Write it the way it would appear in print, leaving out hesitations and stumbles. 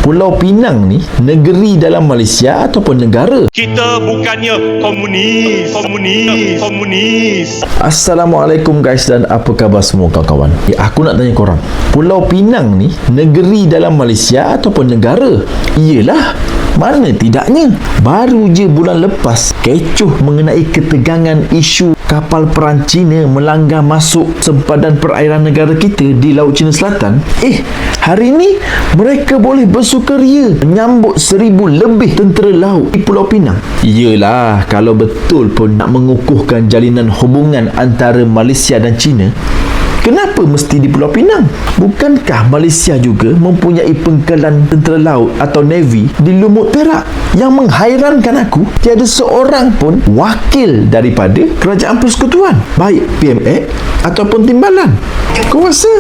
Pulau Pinang ni negeri dalam Malaysia ataupun negara? Kita bukannya komunis. Assalamualaikum guys, dan apa khabar semua kawan-kawan? Aku nak tanya korang, Pulau Pinang ni negeri dalam Malaysia ataupun negara? Iyalah, mana tidaknya. Baru je bulan lepas kecoh mengenai ketegangan isu kapal perang Cina melanggar masuk sempadan perairan negara kita di Laut Cina Selatan. Hari ni mereka boleh bersukaria menyambut 1,000 lebih tentera laut di Pulau Pinang. Iyalah, kalau betul pun nak mengukuhkan jalinan hubungan antara Malaysia dan China, kenapa mesti di Pulau Pinang? Bukankah Malaysia juga mempunyai pangkalan tentera laut atau Navy di Lumut Perak? Yang menghairankan aku, tiada seorang pun wakil daripada Kerajaan Persekutuan, baik PMX ataupun Timbalan. Kau rasa?